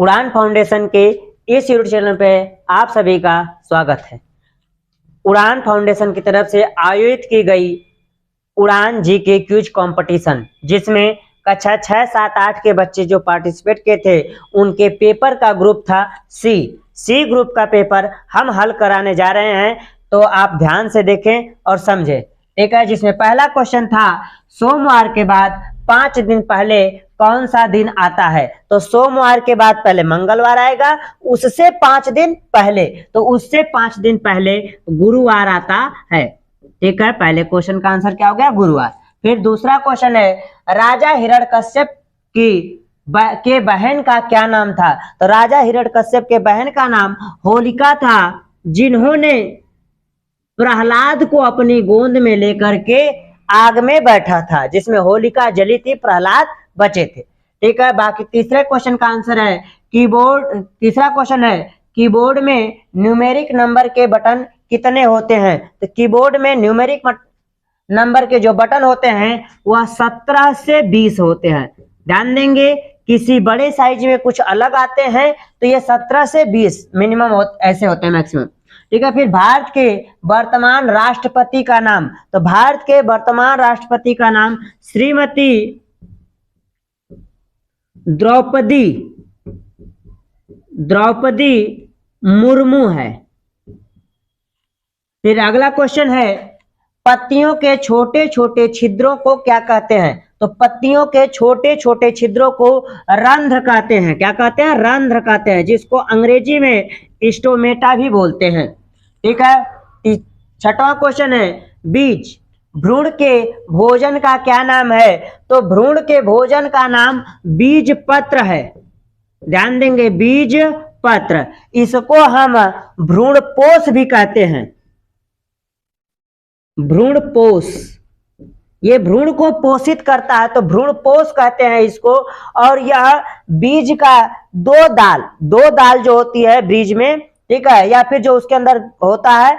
उड़ान फाउंडेशन के इस यूट्यूब चैनल पे आप सभी का स्वागत है। उड़ान फाउंडेशन की तरफ से आयोजित की गई उड़ान जीके क्विज कंपटीशन, जिसमें कक्षा 6, 7, 8 के बच्चे जो पार्टिसिपेट किए थे, उनके पेपर का ग्रुप था सी ग्रुप का पेपर हम हल कराने जा रहे हैं, तो आप ध्यान से देखें और समझें। ठीक है, जिसमें पहला क्वेश्चन था सोमवार के बाद 5 दिन पहले कौन सा दिन आता है। तो सोमवार के बाद पहले मंगलवार आएगा, उससे 5 दिन पहले, तो उससे 5 दिन पहले गुरुवार आता है। ठीक है, पहले क्वेश्चन का आंसर क्या हो गया, गुरुवार। फिर दूसरा क्वेश्चन है राजा हिरण्यकश्यप के बहन का क्या नाम था। तो राजा हिरण्यकश्यप के बहन का नाम होलिका था, जिन्होंने प्रहलाद को अपनी गोद में लेकर के आग में बैठा था, जिसमें होलिका जली थी, प्रहलाद बचे थे। ठीक है, बाकी तीसरे क्वेश्चन का आंसर है तीसरा क्वेश्चन है कीबोर्ड में न्यूमेरिक नंबर के बटन कितने होते हैं। तो कीबोर्ड में न्यूमेरिक नंबर के जो बटन होते हैं वह 17 से 20 होते हैं। ध्यान देंगे, किसी बड़े साइज में कुछ अलग आते हैं, तो ये 17 से 20 मिनिमम ऐसे होते हैं, मैक्सिमम। ठीक है, फिर भारत के वर्तमान राष्ट्रपति का नाम। तो भारत के वर्तमान राष्ट्रपति का नाम श्रीमती द्रौपदी मुर्मू है। फिर अगला क्वेश्चन है पत्तियों के छोटे छोटे छिद्रों को क्या कहते हैं। तो पत्तियों के छोटे छोटे छिद्रों को रंध्र कहते हैं। क्या कहते हैं, रंध्र कहते हैं, जिसको अंग्रेजी में स्टोमेटा भी बोलते हैं। ठीक है, छठवां क्वेश्चन है बीज भ्रूण के भोजन का क्या नाम है। तो भ्रूण के भोजन का नाम बीज पत्र है। ध्यान देंगे, बीज पत्र, इसको हम भ्रूणपोष भी कहते हैं। भ्रूणपोष, ये भ्रूण को पोषित करता है, तो भ्रूणपोष कहते हैं इसको। और यह बीज का दो दाल जो होती है बीज में, ठीक है, या फिर जो उसके अंदर होता है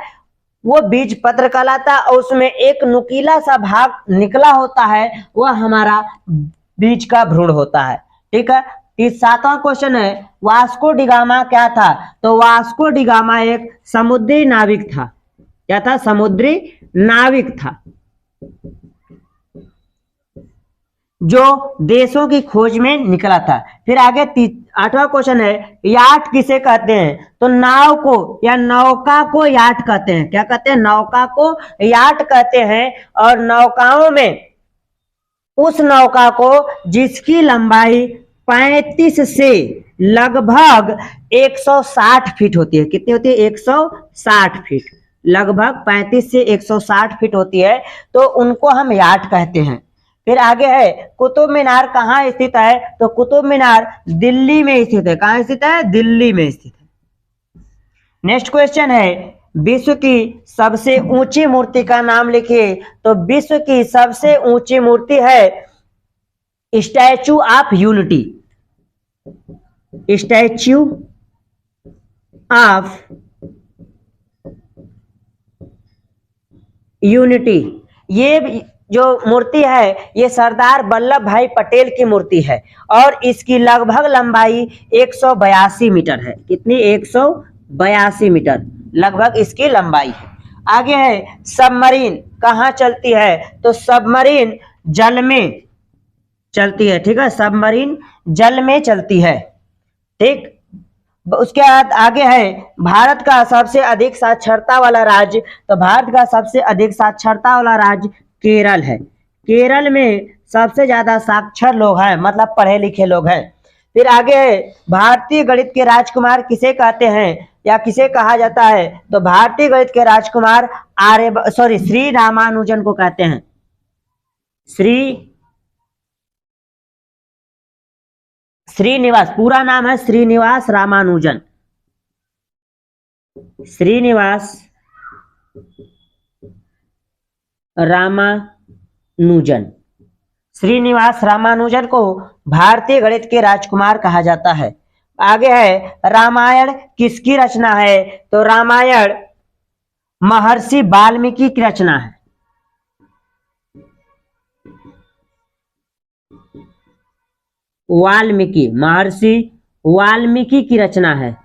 वो बीज पत्र कहलाता है, और उसमें एक नुकीला सा भाग निकला होता है, वह हमारा बीज का भ्रूण होता है। ठीक है, इस 7वां क्वेश्चन है वास्को डिगामा क्या था। तो वास्को डिगामा एक समुद्री नाविक था। क्या था, समुद्री नाविक था, जो देशों की खोज में निकला था। फिर आगे 8वां क्वेश्चन है याट किसे कहते हैं। तो नाव को या नौका को याट कहते हैं। क्या कहते हैं, नौका को याट कहते हैं। और नौकाओं में उस नौका को जिसकी लंबाई 35 से लगभग 160 फीट होती है। कितनी होती है, 160 फीट, लगभग 35 से 160 फीट होती है, तो उनको हम याट कहते हैं। फिर आगे है कुतुब मीनार कहाँ स्थित है। तो कुतुब मीनार दिल्ली में स्थित है। कहाँ स्थित है, दिल्ली में स्थित है। नेक्स्ट क्वेश्चन है विश्व की सबसे ऊंची मूर्ति का नाम लिखिए। तो विश्व की सबसे ऊंची मूर्ति है statue of unity. Statue of ये जो मूर्ति है ये सरदार वल्लभ भाई पटेल की मूर्ति है, और इसकी लगभग लंबाई 182 मीटर है। कितनी, 182 मीटर लगभग इसकी लंबाई है। आगे है सबमरीन कहाँ चलती है। तो सबमरीन जल में चलती है। ठीक है, सबमरीन जल में चलती है। ठीक, उसके बाद आगे है भारत का सबसे अधिक साक्षरता वाला राज्य। तो भारत का सबसे अधिक साक्षरता वाला राज्य केरल है। केरल में सबसे ज्यादा साक्षर लोग हैं, मतलब पढ़े लिखे लोग हैं। फिर आगे है भारतीय गणित के राजकुमार किसे कहते हैं या किसे कहा जाता है। तो भारतीय गणित के राजकुमार श्री रामानुजन को कहते हैं। श्रीनिवास, पूरा नाम है श्रीनिवास रामानुजन। श्रीनिवास रामानुजन को भारतीय गणित के राजकुमार कहा जाता है। आगे है रामायण किसकी रचना है। तो रामायण महर्षि वाल्मीकि की रचना है। वाल्मीकि, महर्षि वाल्मीकि की रचना है,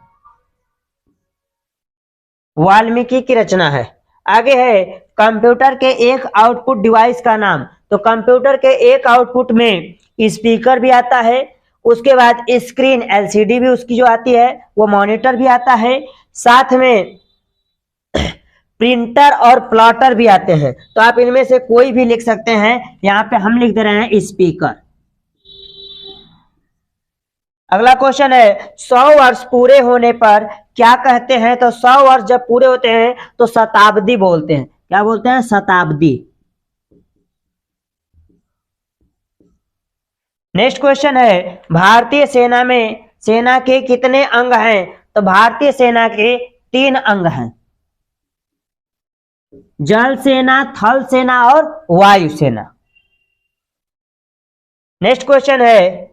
वाल्मीकि की रचना है। आगे है कंप्यूटर के एक आउटपुट डिवाइस का नाम। तो कंप्यूटर के एक आउटपुट में स्पीकर भी आता है, उसके बाद स्क्रीन एलसीडी भी उसकी जो आती है वो मॉनिटर भी आता है, साथ में प्रिंटर और प्लॉटर भी आते हैं। तो आप इनमें से कोई भी लिख सकते हैं, यहां पे हम लिख दे रहे हैं स्पीकर। अगला क्वेश्चन है 100 वर्ष पूरे होने पर क्या कहते हैं? तो 100 वर्ष जब पूरे होते हैं तो शताब्दी बोलते हैं। क्या बोलते हैं? शताब्दी। नेक्स्ट क्वेश्चन है भारतीय सेना में सेना के कितने अंग हैं? तो भारतीय सेना के 3 अंग हैं, जल सेना, थल सेना और वायु सेना। नेक्स्ट क्वेश्चन है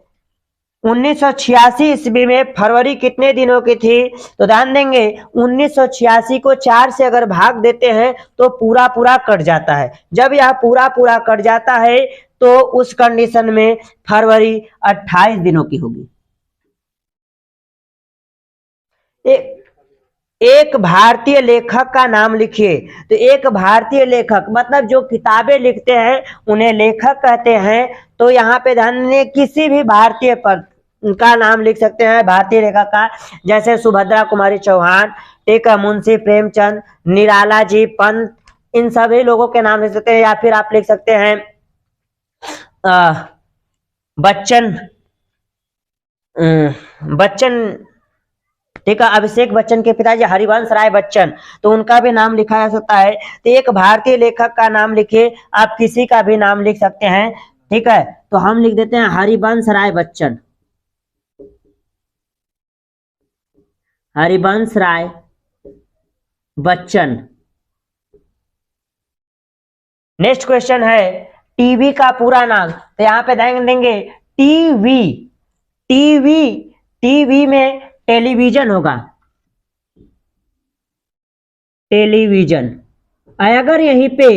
1986 ईस्वी में फरवरी कितने दिनों की थी? तो ध्यान देंगे 1986 को 4 से अगर भाग देते हैं तो पूरा पूरा कट जाता है। जब यह पूरा पूरा कट जाता है तो उस कंडीशन में फरवरी 28 दिनों की होगी। एक भारतीय लेखक का नाम लिखिए। तो एक भारतीय लेखक मतलब जो किताबें लिखते हैं उन्हें लेखक कहते हैं। तो यहाँ पे ध्यान दें किसी भी भारतीय पर का नाम लिख सकते हैं भारतीय लेखक का, जैसे सुभद्रा कुमारी चौहान, ठीक है, मुंशी प्रेमचंद, निराला जी पंत, इन सभी लोगों के नाम लिख सकते हैं। या फिर आप लिख सकते हैं बच्चन, ठीक है, अभिषेक बच्चन के पिताजी हरिवंश राय बच्चन, तो उनका भी नाम लिखा जा सकता है। तो एक भारतीय लेखक का नाम लिखिए, आप किसी का भी नाम लिख सकते हैं, ठीक है। तो हम लिख देते हैं हरिवंश राय बच्चन, हरिवंश राय बच्चन। नेक्स्ट क्वेश्चन है टीवी का पूरा नाम। तो यहाँ पे ध्यान देंगे टीवी, टीवी, टीवी में टेलीविजन होगा, टेलीविजन। अगर यहीं पे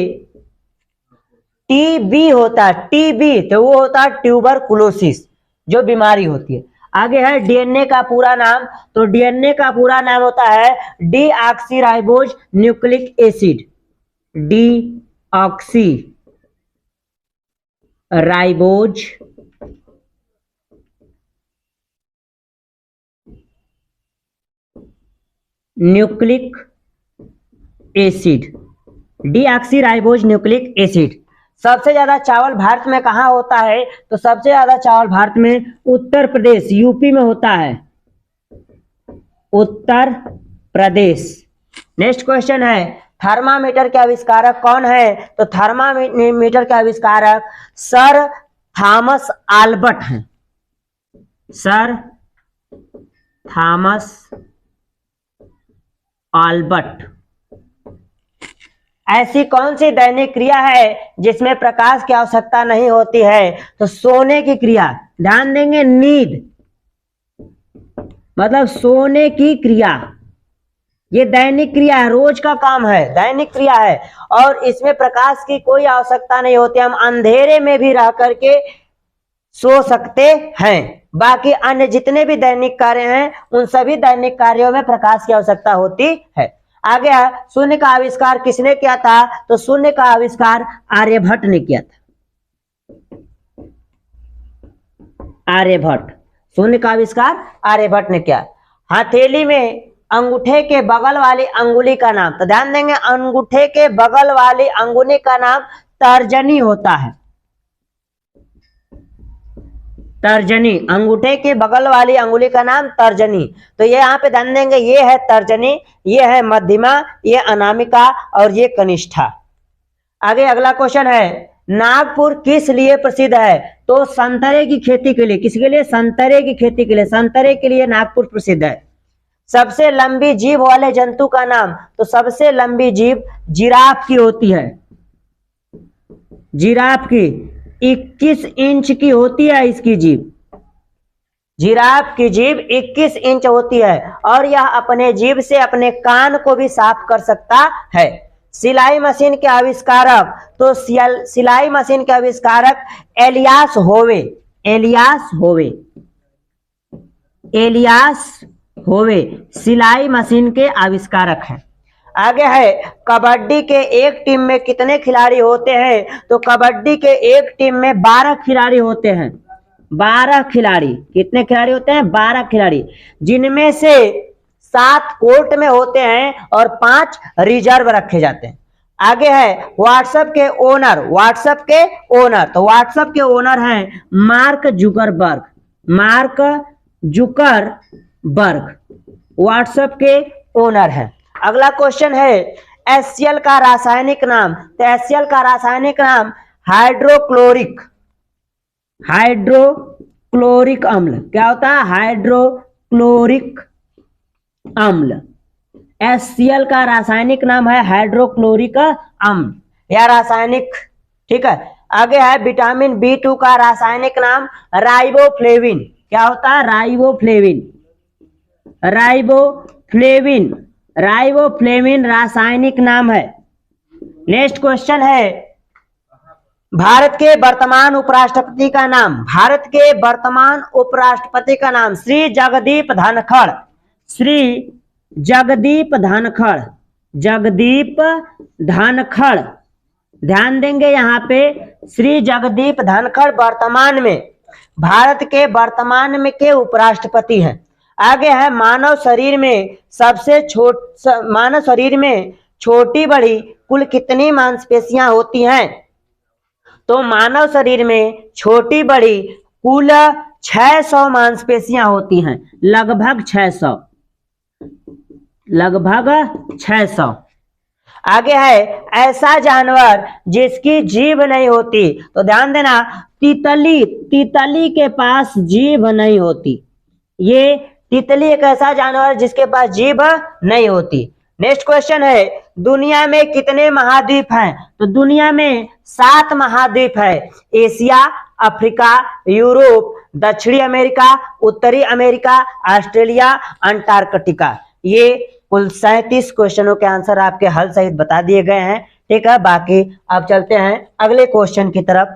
टीबी होता, टीबी, तो वो होता ट्यूबरकुलोसिस, जो बीमारी होती है। आगे है डीएनए का पूरा नाम। तो डीएनए का पूरा नाम होता है deoxyribose nucleic acid, deoxyribose nucleic acid, deoxyribose nucleic acid. सबसे ज्यादा चावल भारत में कहाँ होता है? तो सबसे ज्यादा चावल भारत में उत्तर प्रदेश, यूपी में होता है, उत्तर प्रदेश। नेक्स्ट क्वेश्चन है थर्मामीटर के आविष्कारक कौन है? तो थर्मामीटर के आविष्कारक सर थॉमस आल्बर्ट हैं, सर थॉमस आल्बर्ट। ऐसी कौन सी दैनिक क्रिया है जिसमें प्रकाश की आवश्यकता नहीं होती है? तो सोने की क्रिया। ध्यान देंगे नींद मतलब सोने की क्रिया, ये दैनिक क्रिया है, रोज का काम है, दैनिक क्रिया है और इसमें प्रकाश की कोई आवश्यकता नहीं होती। हम अंधेरे में भी रह करके सो सकते हैं। बाकी अन्य जितने भी दैनिक कार्य हैं उन सभी दैनिक कार्यों में प्रकाश की आवश्यकता होती है। आगे है शून्य का आविष्कार किसने किया था? तो शून्य का आविष्कार आर्यभट्ट ने किया था, आर्यभट्ट। शून्य का आविष्कार आर्यभट्ट ने किया। हथेली में अंगूठे के बगल वाली अंगुली का नाम। तो ध्यान देंगे अंगूठे के बगल वाली अंगुली का नाम तर्जनी होता है, तर्जनी। अंगूठे के बगल वाली अंगुली का नाम तर्जनी। तो ये यहाँ पे ध्यान देंगे ये है तर्जनी, ये है मध्यमा, ये अनामिका और ये कनिष्ठा। आगे अगला क्वेश्चन है नागपुर किस लिए प्रसिद्ध है? तो संतरे की खेती के लिए। किसके लिए? संतरे की खेती के लिए, संतरे के लिए नागपुर प्रसिद्ध है। सबसे लंबी जीभ वाले जंतु का नाम। तो सबसे लंबी जीभ जिराफ की होती है, जिराफ की 21 इंच की होती है इसकी जीभ, जिराफ की जीभ 21 इंच होती है और यह अपने जीभ से अपने कान को भी साफ कर सकता है। सिलाई मशीन के आविष्कारक। तो सिलाई मशीन के आविष्कारक एलियास होवे, एलियास होवे। एलियास होवे सिलाई मशीन के आविष्कारक हैं। आगे है कबड्डी के एक टीम में कितने खिलाड़ी होते हैं? तो कबड्डी के एक टीम में 12 खिलाड़ी होते हैं। 12 खिलाड़ी। कितने खिलाड़ी होते हैं? 12 खिलाड़ी, जिनमें से 7 कोर्ट में होते हैं और 5 रिजर्व रखे जाते हैं। आगे है व्हाट्सएप के ओनर। व्हाट्सएप के ओनर, तो व्हाट्सएप के ओनर हैं mark Zuckerberg. Mark Zuckerberg WhatsApp के ओनर है। अगला क्वेश्चन है HCl का रासायनिक नाम। तो HCl का रासायनिक नाम हाइड्रोक्लोरिक अम्ल। क्या होता है? हाइड्रोक्लोरिक अम्ल। HCl का रासायनिक नाम है हाइड्रोक्लोरिक अम्ल या रासायनिक। ठीक है। आगे है विटामिन B2 का रासायनिक नाम राइबोफ्लेविन। क्या होता है? राइबोफ्लेविन रासायनिक नाम है। नेक्स्ट क्वेश्चन है भारत के वर्तमान उपराष्ट्रपति का नाम। भारत के वर्तमान उपराष्ट्रपति का नाम श्री जगदीप धनखड़। श्री जगदीप धनखड़। ध्यान देंगे यहाँ पे, श्री जगदीप धनखड़ वर्तमान में भारत के वर्तमान में के उपराष्ट्रपति हैं। आगे है मानव शरीर में छोटी बड़ी कुल कितनी मांसपेशियां होती हैं? तो मानव शरीर में छोटी बड़ी कुल 600 मांसपेशियां होती हैं। लगभग 600। आगे है ऐसा जानवर जिसकी जीभ नहीं होती। तो ध्यान देना, तितली के पास जीभ नहीं होती। ये तितली एक ऐसा जानवर जिसके पास जीभ नहीं होती। नेक्स्ट क्वेश्चन है दुनिया में कितने महाद्वीप हैं? तो दुनिया में 7 महाद्वीप है। एशिया, अफ्रीका, यूरोप, दक्षिणी अमेरिका, उत्तरी अमेरिका, ऑस्ट्रेलिया, अंटार्कटिका। ये कुल 37 क्वेश्चनों के आंसर आपके हल सहित बता दिए गए हैं। ठीक है, बाकी अब चलते हैं अगले क्वेश्चन की तरफ।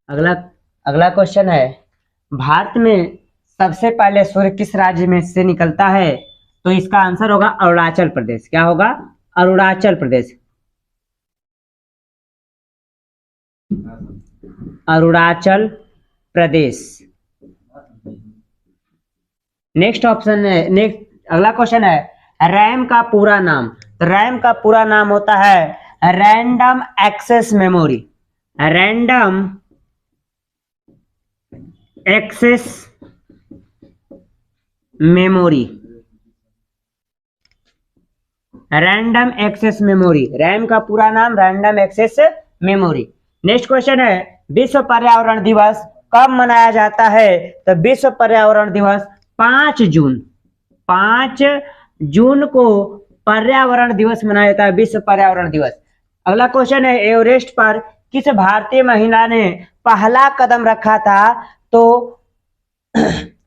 अगला क्वेश्चन है भारत में सबसे पहले सूर्य किस राज्य में से निकलता है? तो इसका आंसर होगा अरुणाचल प्रदेश। क्या होगा? अरुणाचल प्रदेश। अरुणाचल प्रदेश। नेक्स्ट ऑप्शन है, अगला क्वेश्चन है रैम का पूरा नाम। तो रैम का पूरा नाम होता है random access memory. Random access memory. Random access memory. RAM का पूरा नाम random access memory. Next question है विश्व पर्यावरण दिवस कब मनाया जाता है? तो विश्व पर्यावरण दिवस 5 जून को पर्यावरण दिवस मनाया जाता है, विश्व पर्यावरण दिवस। अगला क्वेश्चन है एवरेस्ट पर किस भारतीय महिला ने पहला कदम रखा था? तो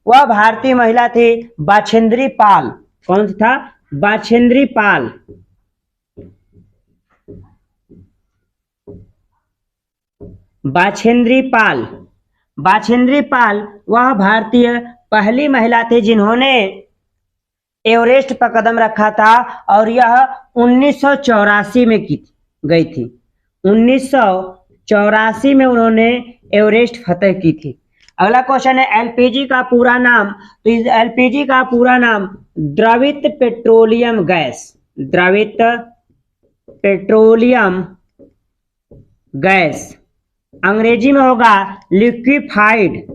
वह भारतीय महिला थी बाछेंद्री पाल। कौन था? बाछेंद्री पाल। बाछेंद्री पाल वह भारतीय पहली महिला थी जिन्होंने एवरेस्ट पर कदम रखा था और यह 1984 में गई थी। 1984 में उन्होंने एवरेस्ट फतेह की थी। अगला क्वेश्चन है एलपीजी का पूरा नाम। तो इस एलपीजी का पूरा नाम द्रवित पेट्रोलियम गैस। द्रवित पेट्रोलियम गैस। अंग्रेजी में होगा liquefied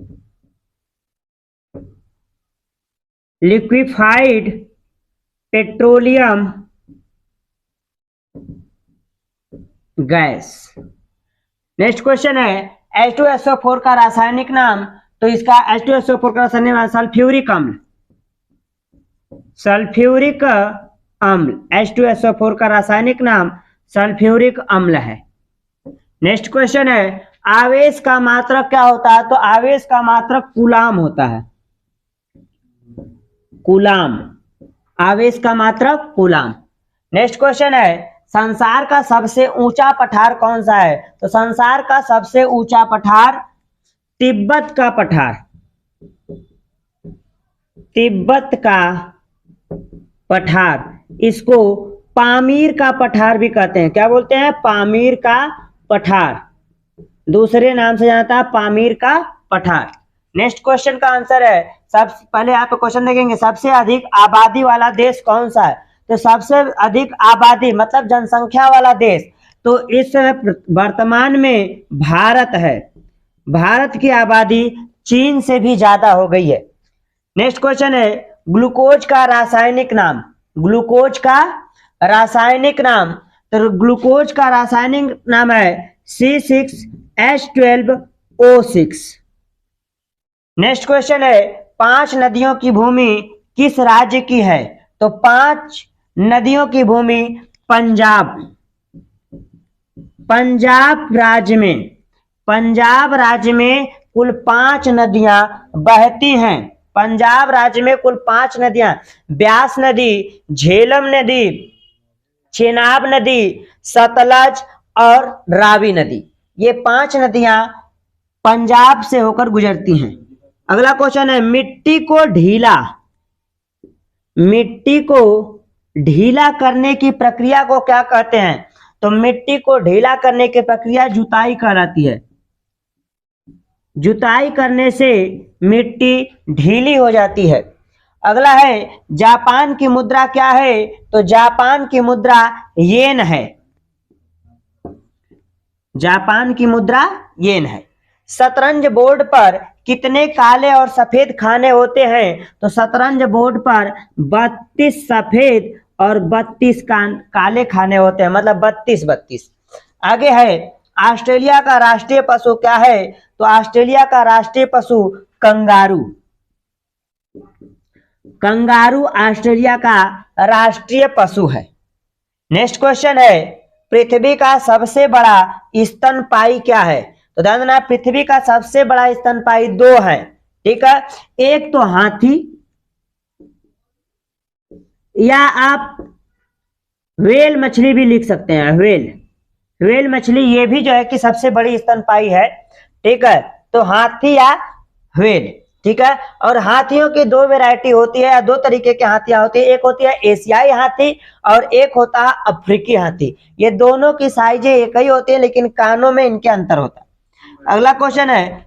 petroleum gas. Next question है H2SO4 का रासायनिक नाम। तो इसका H2SO4 का रासायनिक नाम सल्फ्यूरिक अम्ल। सल्फ्यूरिक अम्ल। H2SO4 का रासायनिक नाम सल्फ्यूरिक अम्ल है। नेक्स्ट क्वेश्चन है आवेश का मात्रक क्या होता है? तो आवेश का मात्रक कूलाम होता है। कूलाम। आवेश का मात्रक कूलाम। नेक्स्ट क्वेश्चन है संसार का सबसे ऊंचा पठार कौन सा है? तो संसार का सबसे ऊंचा पठार तिब्बत का पठार। तिब्बत का पठार, इसको पामीर का पठार भी कहते हैं। क्या बोलते हैं? पामीर का पठार, दूसरे नाम से जाना था पामीर का पठार। नेक्स्ट क्वेश्चन का आंसर है, सबसे पहले आप क्वेश्चन देखेंगे, सबसे अधिक आबादी वाला देश कौन सा है? तो सबसे अधिक आबादी मतलब जनसंख्या वाला देश तो इस समय वर्तमान में भारत है। भारत की आबादी चीन से भी ज्यादा हो गई है। नेक्स्ट क्वेश्चन है, ग्लूकोज का रासायनिक नाम। ग्लूकोज का रासायनिक नाम, तो ग्लूकोज का रासायनिक नाम है C6H12O6। नेक्स्ट क्वेश्चन है, 5 नदियों की भूमि किस राज्य की है? तो 5 नदियों की भूमि पंजाब, पंजाब राज्य में कुल 5 नदियां बहती हैं। पंजाब राज्य में कुल 5 नदियां, ब्यास नदी, झेलम नदी, चेनाब नदी, सतलज और रावी नदी, ये 5 नदियां पंजाब से होकर गुजरती हैं। अगला क्वेश्चन है, मिट्टी को ढीला करने की प्रक्रिया को क्या कहते हैं? तो मिट्टी को ढीला करने की प्रक्रिया जुताई कहलाती है। जुताई करने से मिट्टी ढीली हो जाती है। अगला है, जापान की मुद्रा क्या है? तो जापान की मुद्रा येन है। जापान की मुद्रा येन है। शतरंज बोर्ड पर कितने काले और सफेद खाने होते हैं? तो शतरंज बोर्ड पर 32 सफेद और 32 काले खाने होते हैं, मतलब 32। आगे है, ऑस्ट्रेलिया का राष्ट्रीय पशु क्या है? तो ऑस्ट्रेलिया का राष्ट्रीय पशु कंगारू। कंगारू ऑस्ट्रेलिया का राष्ट्रीय पशु है। नेक्स्ट क्वेश्चन है, पृथ्वी का सबसे बड़ा स्तनपायी क्या है? तो ध्यान देना, पृथ्वी का सबसे बड़ा स्तनपायी 2 है। ठीक है, एक तो हाथी, या आप व्हेल मछली भी लिख सकते हैं। व्हेल मछली ये भी जो है कि सबसे बड़ी स्तनपायी है। ठीक है, तो हाथी या व्हेल। ठीक है, और हाथियों की 2 वैरायटी होती है, या 2 तरीके के हाथियां होती है। एक होती है एशियाई हाथी और एक होता है अफ्रीकी हाथी। ये दोनों की साइजें एक ही होती है, लेकिन कानों में इनके अंतर होता है। अगला क्वेश्चन है,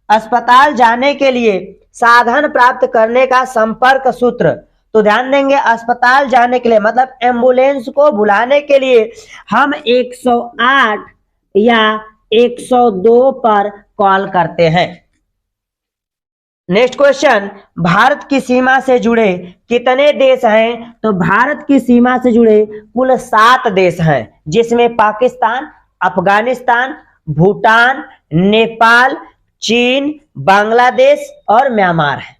अस्पताल जाने के लिए साधन प्राप्त करने का संपर्क सूत्र। तो ध्यान देंगे, अस्पताल जाने के लिए मतलब एम्बुलेंस को बुलाने के लिए हम 108 या 102 पर कॉल करते हैं। नेक्स्ट क्वेश्चन, भारत की सीमा से जुड़े कितने देश हैं? तो भारत की सीमा से जुड़े कुल 7 देश हैं, जिसमें पाकिस्तान, अफगानिस्तान, भूटान, नेपाल, चीन, बांग्लादेश और म्यांमार है।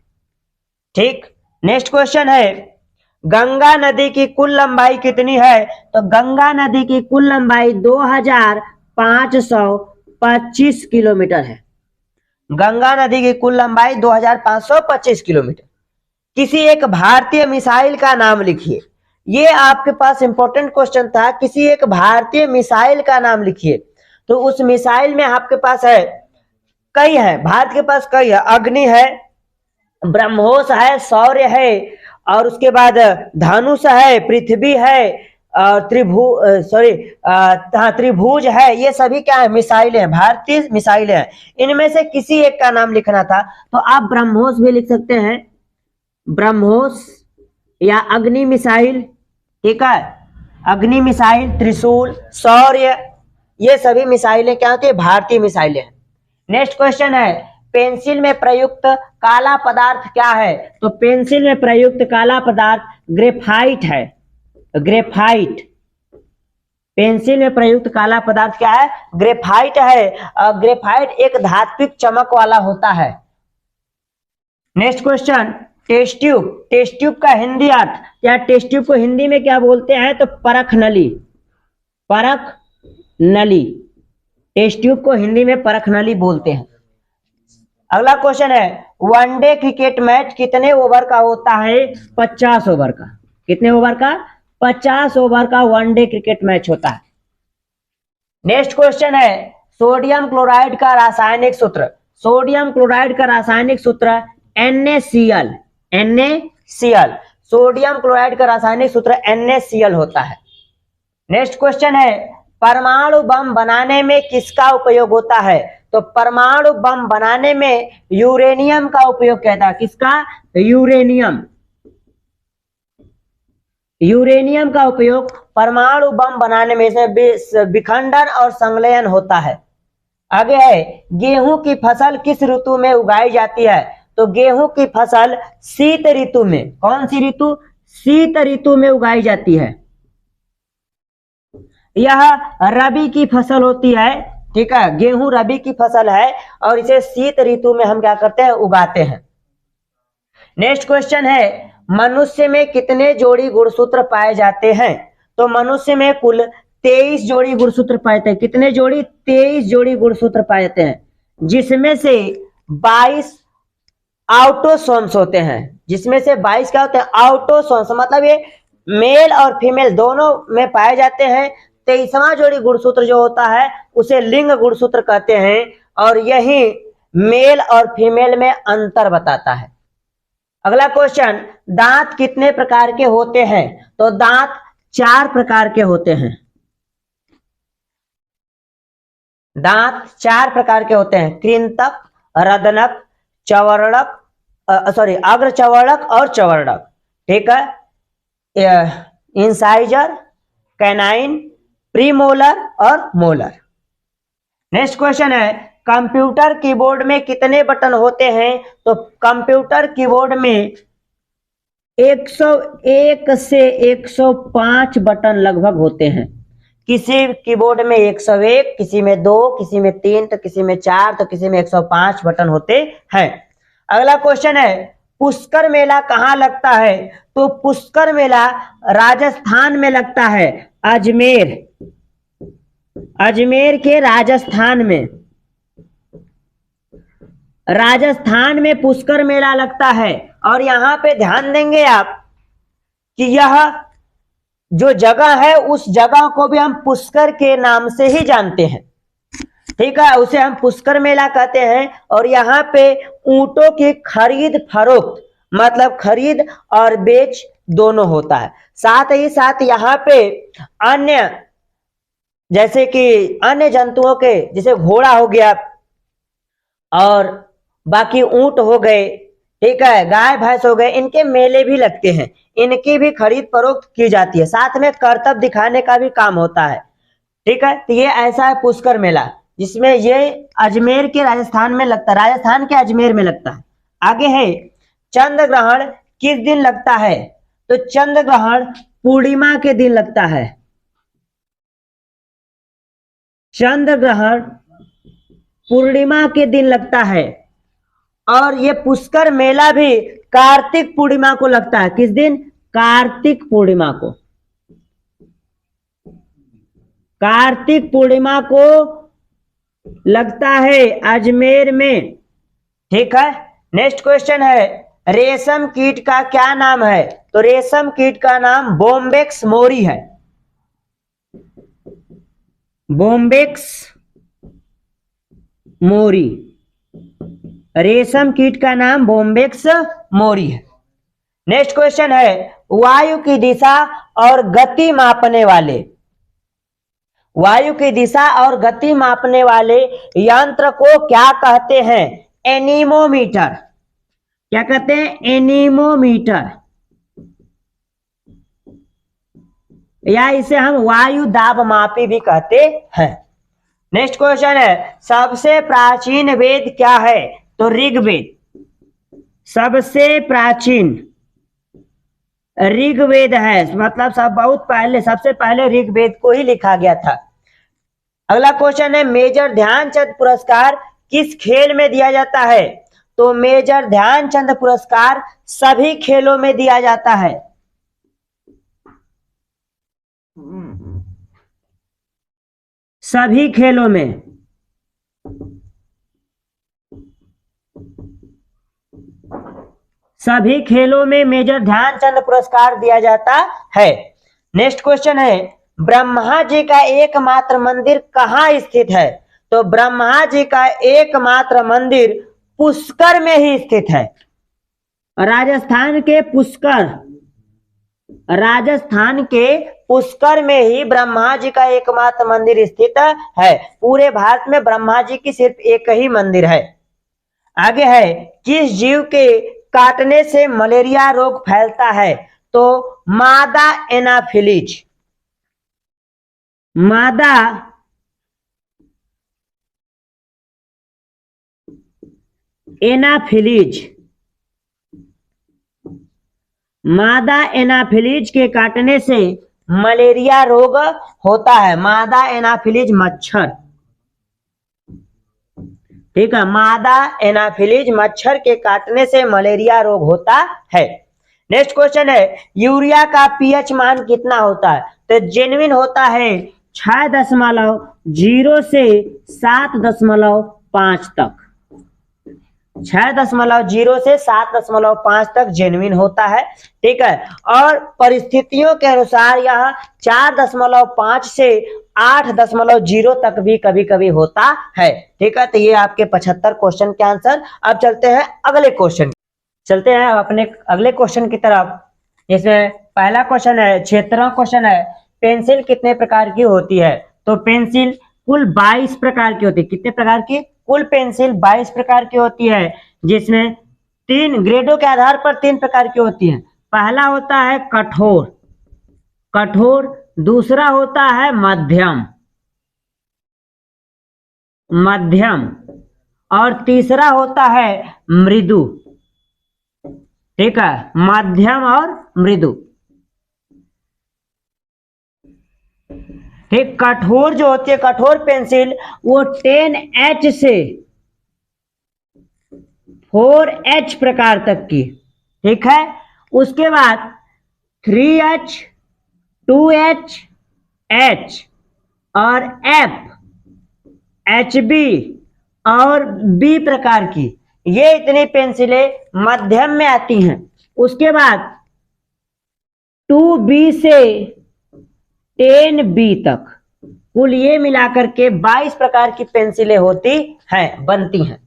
ठीक, नेक्स्ट क्वेश्चन है, गंगा नदी की कुल लंबाई कितनी है? तो गंगा नदी की कुल लंबाई 2525 किलोमीटर है। गंगा नदी की कुल लंबाई 2525 किलोमीटर। किसी एक भारतीय मिसाइल का नाम लिखिए। ये आपके पास इंपॉर्टेंट क्वेश्चन था, किसी एक भारतीय मिसाइल का नाम लिखिए। तो उस मिसाइल में आपके पास है, कई है, भारत के पास कई है। अग्नि है, ब्रह्मोस है, शौर्य है, और उसके बाद धनुष है, पृथ्वी है, त्रिभुज है। ये सभी क्या है? मिसाइलें हैं, भारतीय मिसाइलें हैं। इनमें से किसी एक का नाम लिखना था, तो आप ब्रह्मोस भी लिख सकते हैं, ब्रह्मोस या अग्नि मिसाइल। ठीक है, अग्नि मिसाइल, त्रिशूल, शौर्य, ये सभी मिसाइलें क्या होती है? भारतीय मिसाइलें हैं। नेक्स्ट क्वेश्चन है, पेंसिल में प्रयुक्त काला पदार्थ क्या है? तो पेंसिल में प्रयुक्त काला पदार्थ ग्रेफाइट है। ग्रेफाइट, पेंसिल में प्रयुक्त काला पदार्थ क्या है? ग्रेफाइट है। ग्रेफाइट एक धात्विक चमक वाला होता है। Next question, test tube. Test tube का हिंदी अर्थ, या टेस्ट ट्यूब को हिंदी में क्या बोलते हैं? तो परख नली। परख नली, टेस्ट ट्यूब को हिंदी में परख नली बोलते हैं। अगला क्वेश्चन है, वनडे क्रिकेट मैच कितने ओवर का होता है? 50 ओवर का। कितने ओवर का? 50 ओवर का वनडे क्रिकेट मैच होता है। नेक्स्ट क्वेश्चन है, सोडियम क्लोराइड का रासायनिक सूत्र। सोडियम क्लोराइड का रासायनिक सूत्र NaCl, NaCl, सोडियम क्लोराइड का रासायनिक सूत्र NaCl होता है। नेक्स्ट क्वेश्चन है, परमाणु बम बनाने में किसका उपयोग होता है? तो परमाणु बम बनाने में यूरेनियम का उपयोग किया है। किसका? यूरेनियम। यूरेनियम का उपयोग परमाणु बम बनाने में से विखंडन और संलयन होता है। आगे है, गेहूं की फसल किस ऋतु में उगाई जाती है? तो गेहूं की फसल शीत ऋतु में। कौन सी ऋतु? शीत ऋतु में उगाई जाती है। यह रबी की फसल होती है, ठीक है। गेहूं रबी की फसल है और इसे शीत ऋतु में हम क्या करते हैं? उगाते हैं। नेक्स्ट क्वेश्चन है, मनुष्य में कितने जोड़ी गुणसूत्र पाए जाते हैं? तो मनुष्य में कुल 23 जोड़ी गुणसूत्र पाए जाते हैं। कितने जोड़ी? 23 जोड़ी गुणसूत्र पाए जाते हैं, जिसमें से 22 आउटोसोम्स होते हैं। जिसमें से 22 क्या होते हैं? आउटोसोम्स, मतलब ये मेल और फीमेल दोनों में पाए जाते हैं। 23वां जोड़ी गुणसूत्र जो होता है उसे लिंग गुणसूत्र कहते हैं और यही मेल और फीमेल में अंतर बताता है। अगला क्वेश्चन, दांत कितने प्रकार के होते हैं? तो दांत 4 प्रकार के होते हैं। दांत 4 प्रकार के होते हैं, कृंतक, रदनक, चवर्णक, अग्रचवर्णक और चवर्णक, ठीक है। इंसाइजर, कैनाइन, प्रीमोलर और मोलर। नेक्स्ट क्वेश्चन है, कंप्यूटर कीबोर्ड में कितने बटन होते हैं? तो कंप्यूटर कीबोर्ड में 101 से 105 बटन लगभग होते हैं। किसी कीबोर्ड में 101, किसी में 2, किसी में 3, तो किसी में 4, तो किसी में 105 बटन होते हैं। अगला क्वेश्चन है, पुष्कर मेला कहाँ लगता है? तो पुष्कर मेला राजस्थान में लगता है। अजमेर, अजमेर के राजस्थान में, राजस्थान में पुष्कर मेला लगता है। और यहां पे ध्यान देंगे आप कि यह जो जगह है उस जगह को भी हम पुष्कर के नाम से ही जानते हैं, ठीक है। उसे हम पुष्कर मेला कहते हैं। और यहाँ पे ऊंटों की खरीद फरोख्त, मतलब खरीद और बेच दोनों होता है। साथ ही साथ यहाँ पे अन्य, जैसे कि अन्य जंतुओं के, जैसे घोड़ा हो गया और बाकी ऊंट हो गए, ठीक है, गाय भैंस हो गए, इनके मेले भी लगते हैं, इनकी भी खरीद फरोख्त की जाती है। साथ में करतब दिखाने का भी काम होता है, ठीक है। तो ये ऐसा है पुष्कर मेला, जिसमें ये अजमेर के राजस्थान में लगता है, राजस्थान के अजमेर में लगता है। आगे है, चंद्र ग्रहण किस दिन लगता है? तो चंद्र ग्रहण पूर्णिमा के दिन लगता है। चंद्र ग्रहण पूर्णिमा के दिन लगता है। और ये पुष्कर मेला भी कार्तिक पूर्णिमा को लगता है। किस दिन? कार्तिक पूर्णिमा को। कार्तिक पूर्णिमा को लगता है अजमेर में, ठीक है। नेक्स्ट क्वेश्चन है, रेशम कीट का क्या नाम है? तो रेशम कीट का नाम बोम्बेक्स मोरी है। बोम्बेक्स मोरी, रेशम कीट का नाम बोम्बेक्स मोरी है। नेक्स्ट क्वेश्चन है, वायु की दिशा और गति मापने वाले, वायु की दिशा और गति मापने वाले यंत्र को क्या कहते हैं? एनीमोमीटर। क्या कहते हैं? एनीमोमीटर, या इसे हम वायु दाब मापी भी कहते हैं। नेक्स्ट क्वेश्चन है, सबसे प्राचीन वेद क्या है? तो ऋग्वेद। सबसे प्राचीन ऋग्वेद है, मतलब सब बहुत पहले, सबसे पहले ऋग्वेद को ही लिखा गया था। अगला क्वेश्चन है, मेजर ध्यानचंद पुरस्कार किस खेल में दिया जाता है? तो मेजर ध्यानचंद पुरस्कार सभी खेलों में दिया जाता है। सभी खेलों में। सभी खेलों में मेजर ध्यानचंद पुरस्कार दिया जाता है। नेक्स्ट क्वेश्चन है, ब्रह्मा जी का एकमात्र मंदिर कहाँ स्थित है? तो ब्रह्मा जी का एकमात्र मंदिर पुष्कर में ही स्थित है। राजस्थान के पुष्कर में ही ब्रह्मा जी का एकमात्र मंदिर स्थित है। पूरे भारत में ब्रह्मा जी की सिर्फ एक ही मंदिर है। आगे है, किस जीव के काटने से मलेरिया रोग फैलता है? तो मादा एनाफिलीज। मादा एनाफिलीज, मादा एनाफिलीज के काटने से मलेरिया रोग होता है। मादा एनाफिलीज मच्छर, ठीक है, मादा एनाफिलीज मच्छर के काटने से मलेरिया रोग होता है। नेक्स्ट क्वेश्चन है, यूरिया का पीएच मान कितना होता है? तो जेन्युइन होता है 6.0 से 7.5 तक। 6.0 से 7.5 तक जेन्युइन होता है, ठीक है। और परिस्थितियों के अनुसार यह 4.5 से 8.0 तक भी कभी कभी होता है, ठीक है। तो ये आपके 75 क्वेश्चन के आंसर। अब चलते हैं अगले क्वेश्चन, अपने अगले क्वेश्चन की तरफ। इसमें पहला क्वेश्चन है, 76वां क्वेश्चन है, पेंसिल कितने प्रकार की होती है? तो पेंसिल कुल 22 प्रकार की होती है। कितने प्रकार की? कुल पेंसिल 22 प्रकार की होती है, जिसमें 3 ग्रेडों के आधार पर 3 प्रकार की होती है। पहला होता है कठोर, दूसरा होता है मध्यम, और तीसरा होता है मृदु, ठीक है, मध्यम और मृदु। ठीक, कठोर जो होती है, कठोर पेंसिल, वो 10H से 4H प्रकार तक की, ठीक है। उसके बाद 3H, 2H, H और F, HB और B प्रकार की, ये इतनी पेंसिलें मध्यम में आती हैं। उसके बाद 2B से 10B तक, कुल ये मिलाकर के 22 प्रकार की पेंसिलें होती हैं, बनती हैं।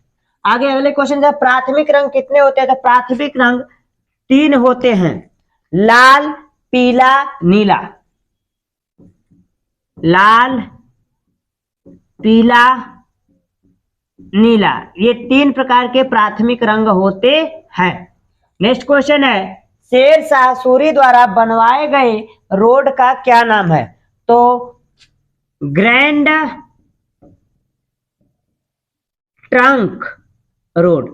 आगे अगले क्वेश्चन है, प्राथमिक रंग कितने होते हैं? तो प्राथमिक रंग 3 होते हैं, लाल, पीला, नीला। लाल, पीला, नीला, ये 3 प्रकार के प्राथमिक रंग होते हैं। नेक्स्ट क्वेश्चन है, शेरशाह सूरी द्वारा बनवाए गए रोड का क्या नाम है? तो ग्रैंड ट्रंक रोड,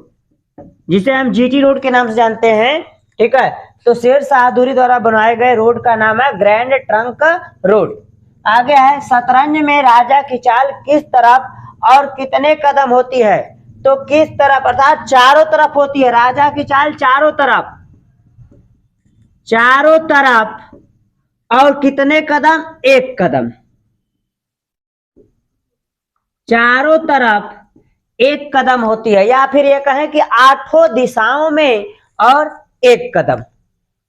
जिसे हम जीटी रोड के नाम से जानते हैं, ठीक है। तो शेरशाह सूरी द्वारा बनवाए गए रोड का नाम है ग्रैंड ट्रंक रोड। आगे है, शतरंज में राजा की चाल किस तरफ और कितने कदम होती है? तो किस तरफ, अर्थात चारों तरफ होती है। राजा की चाल चारों तरफ, और कितने कदम? 1 कदम। चारों तरफ 1 कदम होती है, या फिर ये कहें कि 8 दिशाओं में और 1 कदम।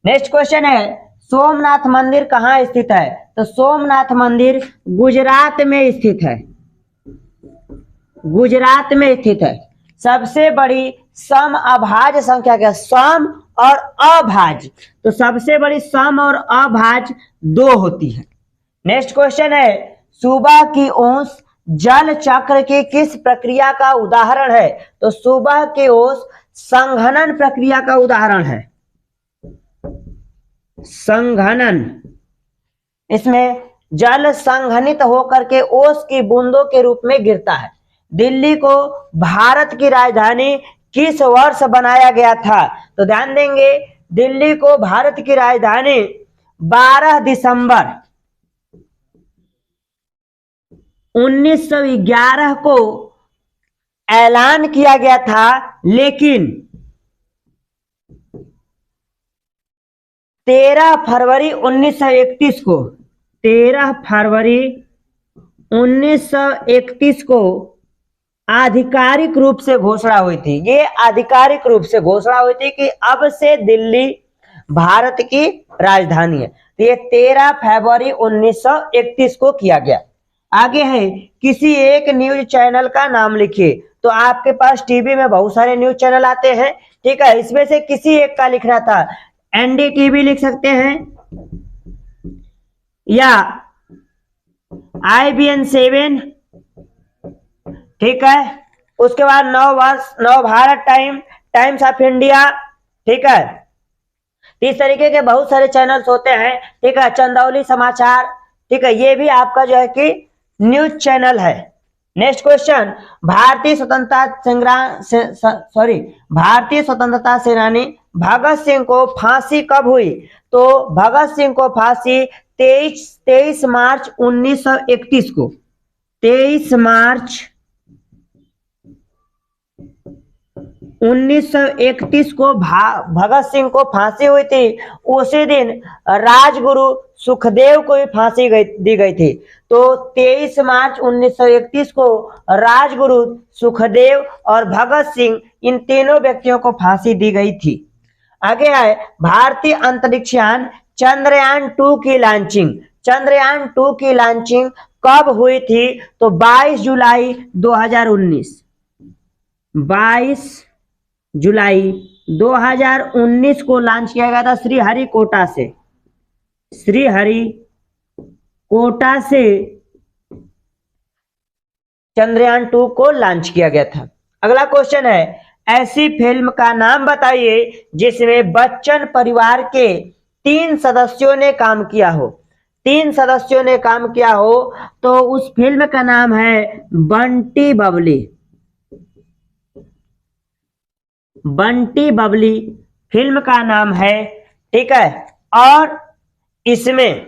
नेक्स्ट क्वेश्चन है, सोमनाथ मंदिर कहाँ स्थित है? तो सोमनाथ मंदिर गुजरात में स्थित है। गुजरात में स्थित है। सबसे बड़ी सम अभाज्य संख्या क्या? सम और अभाज्य। तो सबसे बड़ी सम और अभाज्य 2 होती है। नेक्स्ट क्वेश्चन है, सुबह की ओस जल चक्र की किस प्रक्रिया का उदाहरण है? तो सुबह की ओस संघनन प्रक्रिया का उदाहरण है। संघनन, इसमें जल संघनित होकर के ओस की बूंदों के रूप में गिरता है। दिल्ली को भारत की राजधानी किस वर्ष बनाया गया था? तो ध्यान देंगे, दिल्ली को भारत की राजधानी 12 दिसंबर 1911 को ऐलान किया गया था, लेकिन 13 फरवरी 1931 को आधिकारिक रूप से घोषणा हुई थी। ये आधिकारिक रूप से घोषणा हुई थी कि अब से दिल्ली भारत की राजधानी है। तो ये 13 फरवरी 1931 को किया गया। आगे है, किसी एक न्यूज चैनल का नाम लिखिए। तो आपके पास टीवी में बहुत सारे न्यूज चैनल आते हैं, ठीक है, इसमें से किसी एक का लिखना था। एनडीटीवी लिख सकते हैं या IBN 7, ठीक है। उसके बाद नव भारत टाइम्स ऑफ इंडिया, ठीक है। इस तरीके के बहुत सारे चैनल्स होते हैं, ठीक है। चंदौली समाचार, ठीक है, ये भी आपका जो है कि न्यूज चैनल है। नेक्स्ट क्वेश्चन, भारतीय स्वतंत्रता सेनानी भगत सिंह को फांसी कब हुई? तो भगत सिंह को फांसी 23 मार्च 1931 को, 23 मार्च 1931 को भगत सिंह को फांसी हुई थी। उसी दिन राजगुरु सुखदेव को भी फांसी दी गई थी। तो 23 मार्च 1931 को राजगुरु सुखदेव और भगत सिंह, इन तीनों व्यक्तियों को फांसी दी गई थी। आगे है भारतीय अंतरिक्ष यान चंद्रयान 2 की लॉन्चिंग। चंद्रयान 2 की लॉन्चिंग कब हुई थी? तो 22 जुलाई 2019, 22 जुलाई 2019 को लॉन्च किया गया था श्रीहरिकोटा से चंद्रयान 2 को लॉन्च किया गया था। अगला क्वेश्चन है, ऐसी फिल्म का नाम बताइए जिसमें बच्चन परिवार के 3 सदस्यों ने काम किया हो। 3 सदस्यों ने काम किया हो तो उस फिल्म का नाम है बंटी बबली। बंटी बबली फिल्म का नाम है, ठीक है। और इसमें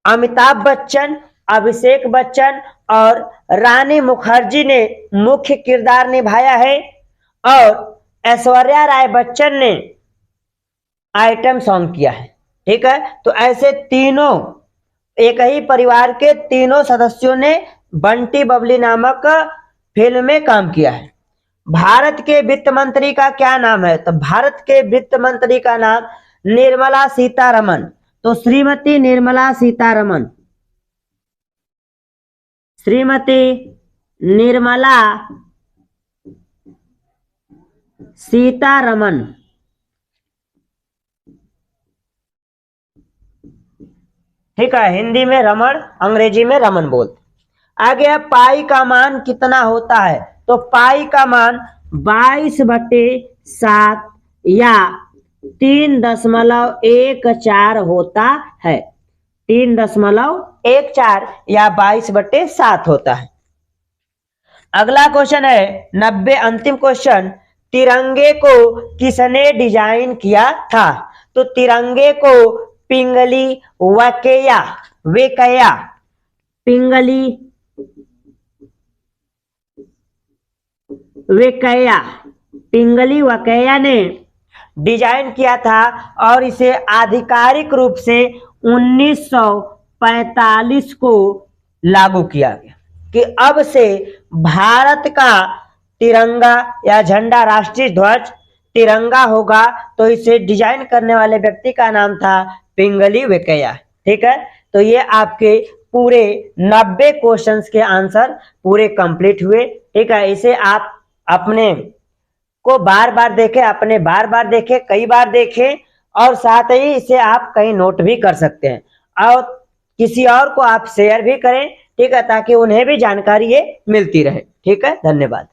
अमिताभ बच्चन, अभिषेक बच्चन और रानी मुखर्जी ने मुख्य किरदार निभाया है और ऐश्वर्या राय बच्चन ने आइटम सॉन्ग किया है, ठीक है। तो ऐसे तीनों, एक ही परिवार के तीनों सदस्यों ने बंटी बबली नामक फिल्म में काम किया है। भारत के वित्त मंत्री का क्या नाम है? तो भारत के वित्त मंत्री का नाम निर्मला सीतारमण। तो श्रीमती निर्मला सीतारमण, श्रीमती निर्मला सीतारमण, ठीक है। हिंदी में रमण, अंग्रेजी में रमन बोलते। आगे पाई का मान कितना होता है? तो पाई का मान 22/7 या 3.14 होता है। 3.14 या 22/7 होता है। अगला क्वेश्चन है 90, अंतिम क्वेश्चन, तिरंगे को किसने डिजाइन किया था? तो तिरंगे को पिंगली वकैया पिंगली वकैया ने डिजाइन किया था और इसे आधिकारिक रूप से 1945 को लागू किया गया कि अब से भारत का तिरंगा या झंडा, राष्ट्रीय ध्वज तिरंगा होगा। तो इसे डिजाइन करने वाले व्यक्ति का नाम था पिंगली वेंकैया, ठीक है। तो ये आपके पूरे 90 क्वेश्चंस के आंसर पूरे कंप्लीट हुए, ठीक है। इसे आप अपने को बार बार देखें, कई बार देखें और साथ ही इसे आप कहीं नोट भी कर सकते हैं और किसी और को आप शेयर भी करें, ठीक है, ताकि उन्हें भी जानकारी ये मिलती रहे, ठीक है। धन्यवाद।